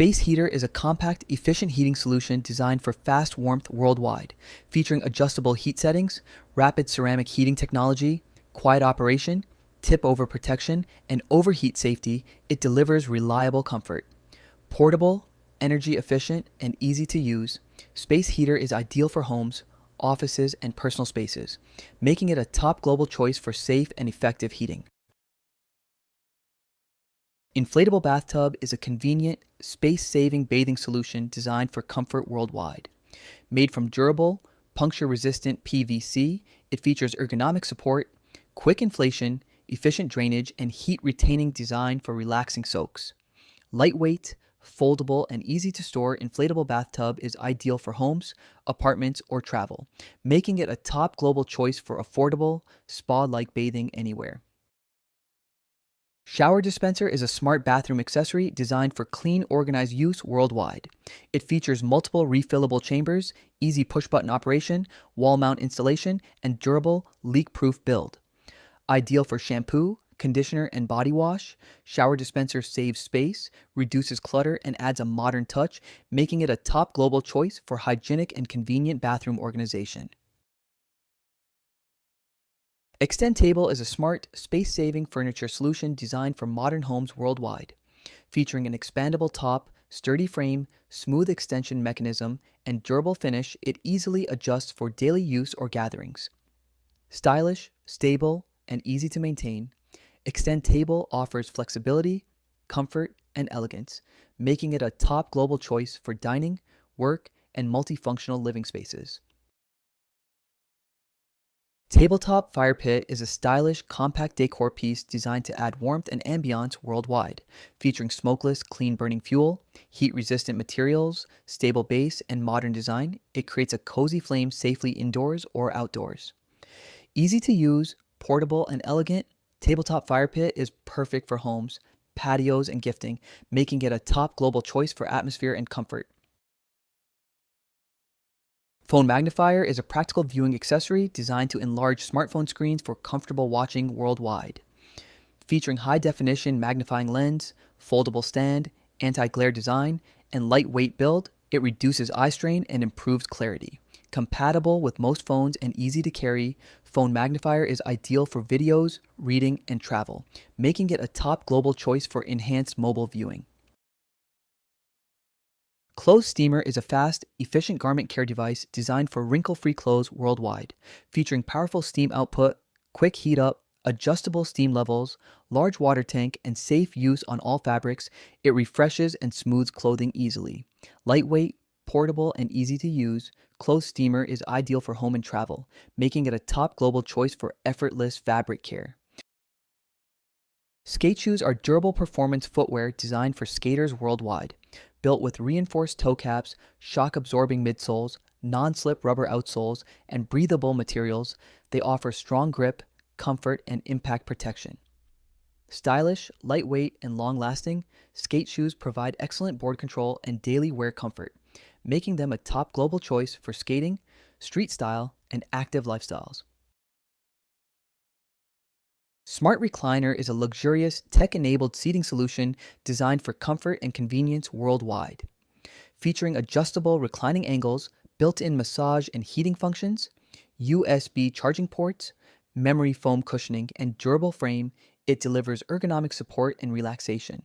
Space Heater is a compact, efficient heating solution designed for fast warmth worldwide, featuring adjustable heat settings, rapid ceramic heating technology, quiet operation, tip-over protection, and overheat safety. It delivers reliable comfort. Portable, energy efficient, and easy to use, Space Heater is ideal for homes, offices, and personal spaces, making it a top global choice for safe and effective heating. Inflatable Bathtub is a convenient, space-saving bathing solution designed for comfort worldwide. Made from durable, puncture-resistant PVC, it features ergonomic support, quick inflation, efficient drainage, and heat-retaining design for relaxing soaks. Lightweight, foldable, and easy to store inflatable bathtub is ideal for homes, apartments, or travel, making it a top global choice for affordable, spa-like bathing anywhere. Shower Dispenser is a smart bathroom accessory designed for clean, organized use worldwide. It features multiple refillable chambers, easy push-button operation, wall-mount installation, and durable, leak-proof build. Ideal for shampoo, conditioner, and body wash, Shower Dispenser saves space, reduces clutter, and adds a modern touch, making it a top global choice for hygienic and convenient bathroom organization. Extend Table is a smart, space-saving furniture solution designed for modern homes worldwide. Featuring an expandable top, sturdy frame, smooth extension mechanism, and durable finish, it easily adjusts for daily use or gatherings. Stylish, stable, and easy to maintain, Extend Table offers flexibility, comfort, and elegance, making it a top global choice for dining, work, and multifunctional living spaces. Tabletop Fire Pit is a stylish, compact decor piece designed to add warmth and ambiance worldwide, featuring smokeless, clean-burning fuel, heat-resistant materials, stable base, and modern design. It creates a cozy flame safely indoors or outdoors. Easy to use, portable, and elegant, Tabletop Fire Pit is perfect for homes, patios, and gifting, making it a top global choice for atmosphere and comfort. Phone Magnifier is a practical viewing accessory designed to enlarge smartphone screens for comfortable watching worldwide. Featuring high-definition magnifying lens, foldable stand, anti-glare design, and lightweight build, it reduces eye strain and improves clarity. Compatible with most phones and easy to carry, Phone Magnifier is ideal for videos, reading, and travel, making it a top global choice for enhanced mobile viewing. Clothes Steamer is a fast, efficient garment care device designed for wrinkle-free clothes worldwide, featuring powerful steam output, quick heat up, adjustable steam levels, large water tank, and safe use on all fabrics. It refreshes and smooths clothing easily. Lightweight, portable, and easy to use, Clothes Steamer is ideal for home and travel, making it a top global choice for effortless fabric care. Skate shoes are durable performance footwear designed for skaters worldwide. Built with reinforced toe caps, shock-absorbing midsoles, non-slip rubber outsoles, and breathable materials, they offer strong grip, comfort, and impact protection. Stylish, lightweight, and long-lasting, skate shoes provide excellent board control and daily wear comfort, making them a top global choice for skating, street style, and active lifestyles. Smart Recliner is a luxurious, tech-enabled seating solution designed for comfort and convenience worldwide. Featuring adjustable reclining angles, built-in massage and heating functions, USB charging ports, memory foam cushioning, and durable frame, it delivers ergonomic support and relaxation.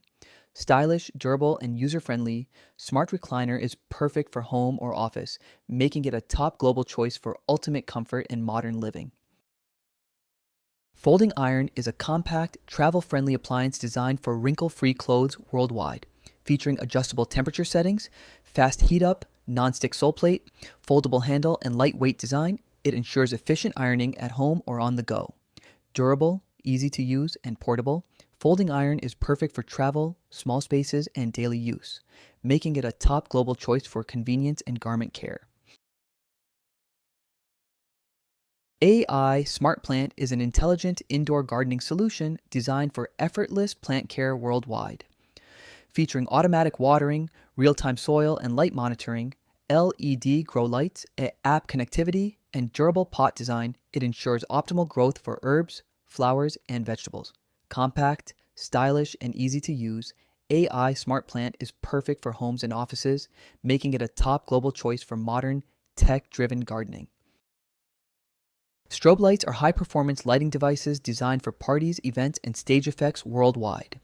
Stylish, durable, and user-friendly, Smart Recliner is perfect for home or office, making it a top global choice for ultimate comfort and modern living. Folding Iron is a compact, travel-friendly appliance designed for wrinkle-free clothes worldwide, featuring adjustable temperature settings, fast heat-up, non-stick sole plate, foldable handle, and lightweight design. It ensures efficient ironing at home or on the go. Durable, easy to use, and portable, Folding Iron is perfect for travel, small spaces, and daily use, making it a top global choice for convenience and garment care. AI Smart Plant is an intelligent indoor gardening solution designed for effortless plant care worldwide. Featuring automatic watering, real-time soil and light monitoring, LED grow lights, app connectivity, and durable pot design, it ensures optimal growth for herbs, flowers, and vegetables. Compact, stylish, and easy to use, AI smart plant is perfect for homes and offices, making it a top global choice for modern, tech driven gardening. Strobe lights are high performance lighting devices designed for parties, events, and stage effects worldwide.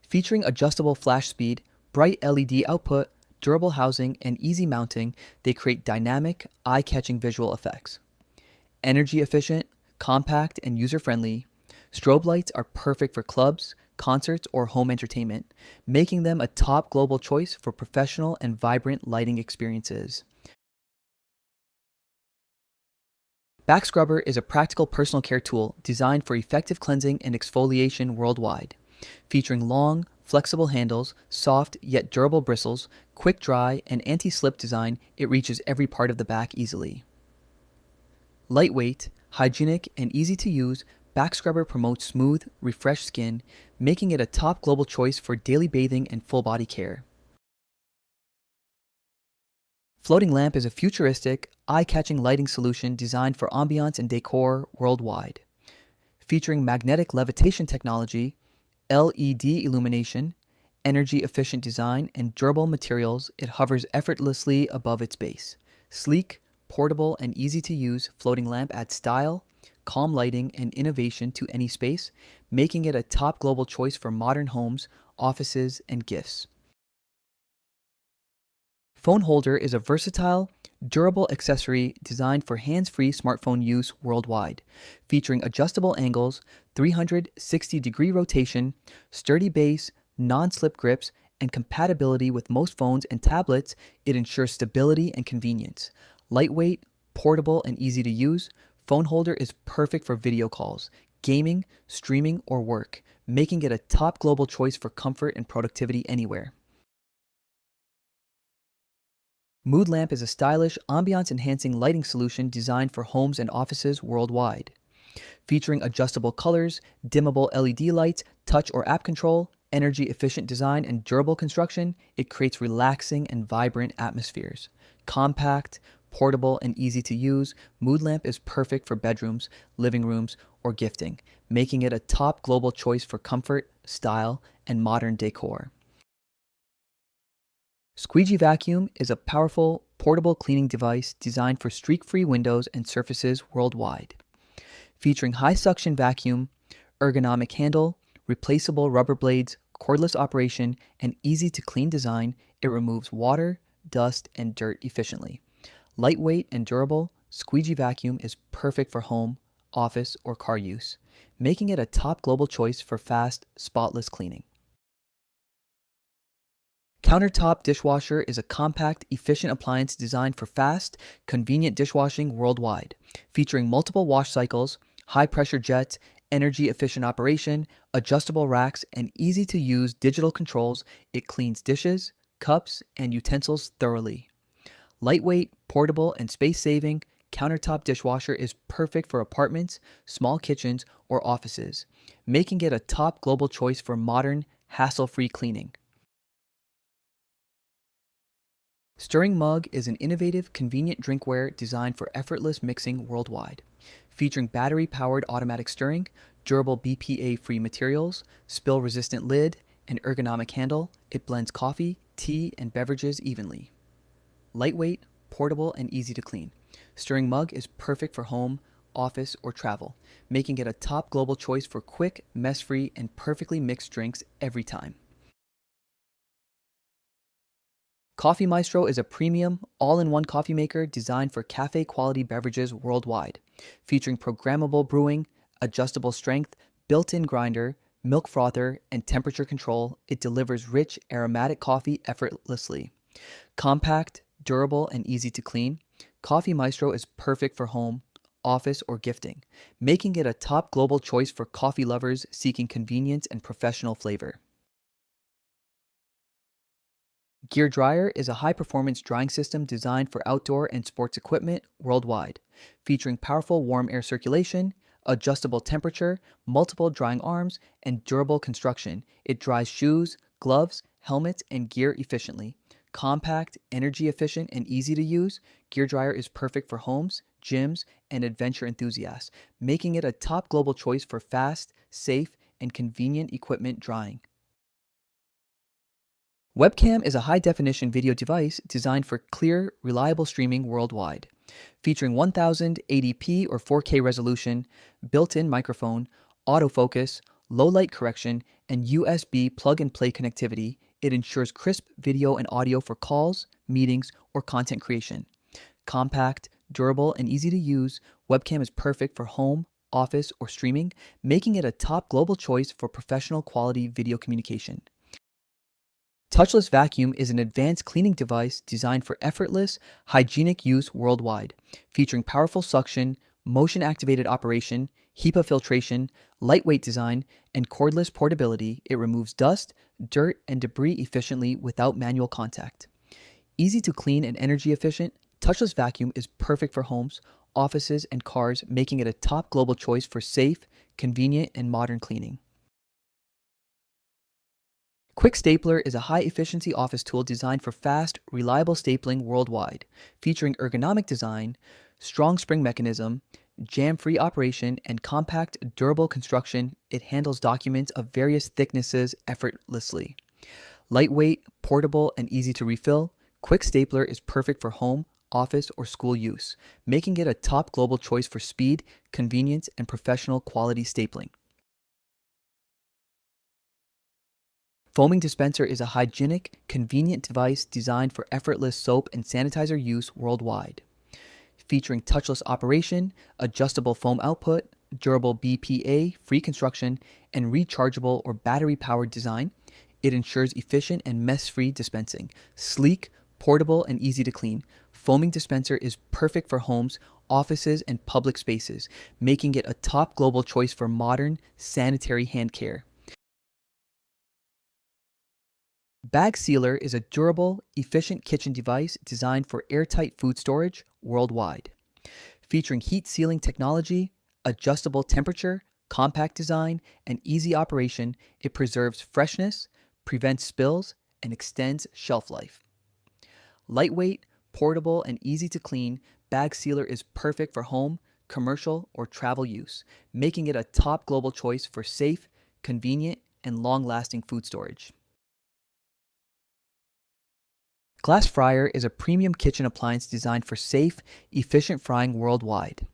Featuring adjustable flash speed, bright LED output, durable housing, and easy mounting, they create dynamic, eye catching visual effects. Energy efficient, compact, and user friendly, strobe lights are perfect for clubs, concerts, or home entertainment, making them a top global choice for professional and vibrant lighting experiences. Back Scrubber is a practical personal care tool designed for effective cleansing and exfoliation worldwide. Featuring long, flexible handles, soft yet durable bristles, quick dry, and anti slip design, it reaches every part of the back easily. Lightweight, hygienic, and easy to use, Back Scrubber promotes smooth, refreshed skin, making it a top global choice for daily bathing and full body care. Floating Lamp is a futuristic, eye catching lighting solution designed for ambiance and decor worldwide. Featuring magnetic levitation technology, LED illumination, energy efficient design, and durable materials, it hovers effortlessly above its base. Sleek, portable, and easy to use, Floating Lamp adds style, calm lighting, and innovation to any space, making it a top global choice for modern homes, offices, and gifts. Phone Holder is a versatile, durable accessory designed for hands-free smartphone use worldwide, featuring adjustable angles, 360-degree rotation, sturdy base, non-slip grips, and compatibility with most phones and tablets. It ensures stability and convenience. Lightweight, portable, and easy to use, Phone Holder is perfect for video calls, gaming, streaming, or work, making it a top global choice for comfort and productivity anywhere. Mood Lamp is a stylish, ambiance-enhancing lighting solution designed for homes and offices worldwide. Featuring adjustable colors, dimmable LED lights, touch or app control, energy-efficient design, and durable construction, it creates relaxing and vibrant atmospheres. Compact, portable, and easy to use, Mood Lamp is perfect for bedrooms, living rooms, or gifting, making it a top global choice for comfort, style, and modern decor. Squeegee Vacuum is a powerful, portable cleaning device designed for streak-free windows and surfaces worldwide. Featuring high suction vacuum, ergonomic handle, replaceable rubber blades, cordless operation, and easy to clean design, it removes water, dust, and dirt efficiently. Lightweight and durable, Squeegee Vacuum is perfect for home, office, or car use, making it a top global choice for fast, spotless cleaning. Countertop Dishwasher is a compact, efficient appliance designed for fast, convenient dishwashing worldwide. Featuring multiple wash cycles, high pressure jets, energy efficient operation, adjustable racks, and easy to use digital controls, it cleans dishes, cups, and utensils thoroughly. Lightweight, portable, and space saving, Countertop Dishwasher is perfect for apartments, small kitchens, or offices, making it a top global choice for modern, hassle free cleaning. Stirring Mug is an innovative, convenient drinkware designed for effortless mixing worldwide. Featuring battery-powered automatic stirring, durable BPA-free materials, spill-resistant lid, and ergonomic handle, it blends coffee, tea, and beverages evenly. Lightweight, portable, and easy to clean. Stirring Mug is perfect for home, office, or travel, making it a top global choice for quick, mess-free, and perfectly mixed drinks every time. Coffee Maestro is a premium, all-in-one coffee maker designed for cafe-quality beverages worldwide, featuring programmable brewing, adjustable strength, built-in grinder, milk frother, and temperature control. It delivers rich, aromatic coffee effortlessly. Compact, durable, and easy to clean, Coffee Maestro is perfect for home, office, or gifting, making it a top global choice for coffee lovers seeking convenience and professional flavor. Gear Dryer is a high-performance drying system designed for outdoor and sports equipment worldwide, featuring powerful warm air circulation, adjustable temperature, multiple drying arms, and durable construction. It dries shoes, gloves, helmets, and gear efficiently. Compact, energy efficient, and easy to use, Gear Dryer is perfect for homes, gyms, and adventure enthusiasts, making it a top global choice for fast, safe, and convenient equipment drying. Webcam is a high-definition video device designed for clear, reliable streaming worldwide. Featuring 1080p or 4K resolution, built-in microphone, autofocus, low light correction, and USB plug-and-play connectivity, it ensures crisp video and audio for calls, meetings, or content creation. Compact, durable, and easy to use, webcam is perfect for home, office, or streaming, making it a top global choice for professional quality video communication. Touchless vacuum is an advanced cleaning device designed for effortless, hygienic use worldwide, featuring powerful suction, motion-activated operation, HEPA filtration, lightweight design, and cordless portability. It removes dust, dirt, and debris efficiently without manual contact. Easy to clean and energy efficient, touchless vacuum is perfect for homes, offices, and cars, making it a top global choice for safe, convenient, and modern cleaning. Quick Stapler is a high-efficiency office tool designed for fast, reliable stapling worldwide, featuring ergonomic design, strong spring mechanism, jam-free operation, and compact, durable construction. It handles documents of various thicknesses effortlessly. Lightweight, portable, and easy to refill, Quick Stapler is perfect for home, office, or school use, making it a top global choice for speed, convenience, and professional quality stapling. Foaming dispenser is a hygienic, convenient device designed for effortless soap and sanitizer use worldwide. Featuring touchless operation, adjustable foam output, durable BPA-free construction, and rechargeable or battery-powered design, it ensures efficient and mess-free dispensing. Sleek, portable, and easy to clean, foaming dispenser is perfect for homes, offices, and public spaces, making it a top global choice for modern, sanitary hand care. Bag Sealer is a durable, efficient kitchen device designed for airtight food storage worldwide. Featuring heat sealing technology, adjustable temperature, compact design, and easy operation, it preserves freshness, prevents spills, and extends shelf life. Lightweight, portable, and easy to clean, Bag Sealer is perfect for home, commercial, or travel use, making it a top global choice for safe, convenient, and long-lasting food storage. Glass Fryer is a premium kitchen appliance designed for safe, efficient frying worldwide.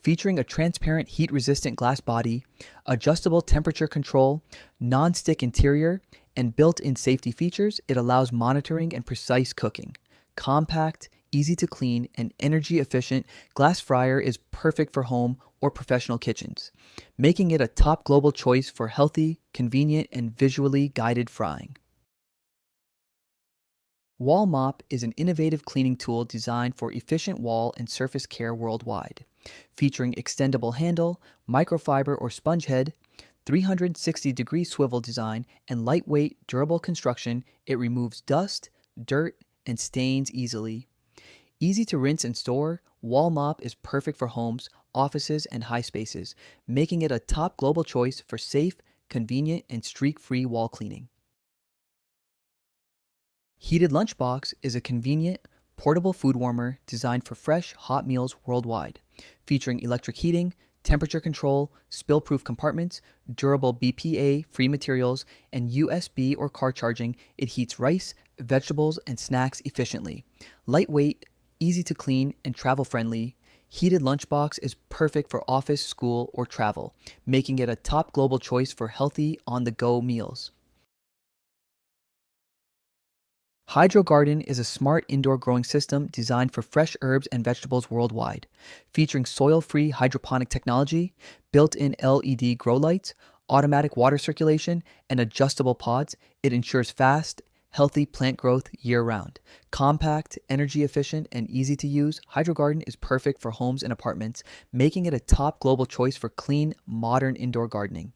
Featuring a transparent heat-resistant glass body, adjustable temperature control, non-stick interior, and built-in safety features, it allows monitoring and precise cooking. Compact, easy to clean, and energy efficient, Glass Fryer is perfect for home or professional kitchens, making it a top global choice for healthy, convenient, and visually guided frying. Wall Mop is an innovative cleaning tool designed for efficient wall and surface care worldwide. Featuring extendable handle, microfiber or sponge head, 360-degree swivel design, and lightweight, durable construction, it removes dust, dirt, and stains easily. Easy to rinse and store, Wall Mop is perfect for homes, offices, and high spaces, making it a top global choice for safe, convenient, and streak-free wall cleaning. Heated Lunchbox is a convenient, portable food warmer designed for fresh, hot meals worldwide. Featuring electric heating, temperature control, spill-proof compartments, durable BPA-free materials, and USB or car charging, it heats rice, vegetables, and snacks efficiently. Lightweight, easy to clean, and travel-friendly, Heated Lunchbox is perfect for office, school, or travel, making it a top global choice for healthy, on-the-go meals. Hydro Garden is a smart indoor growing system designed for fresh herbs and vegetables worldwide. Featuring soil-free hydroponic technology, built-in LED grow lights, automatic water circulation, and adjustable pods, it ensures fast, healthy plant growth year-round. Compact, energy efficient, and easy to use, Hydro Garden is perfect for homes and apartments, making it a top global choice for clean, modern indoor gardening.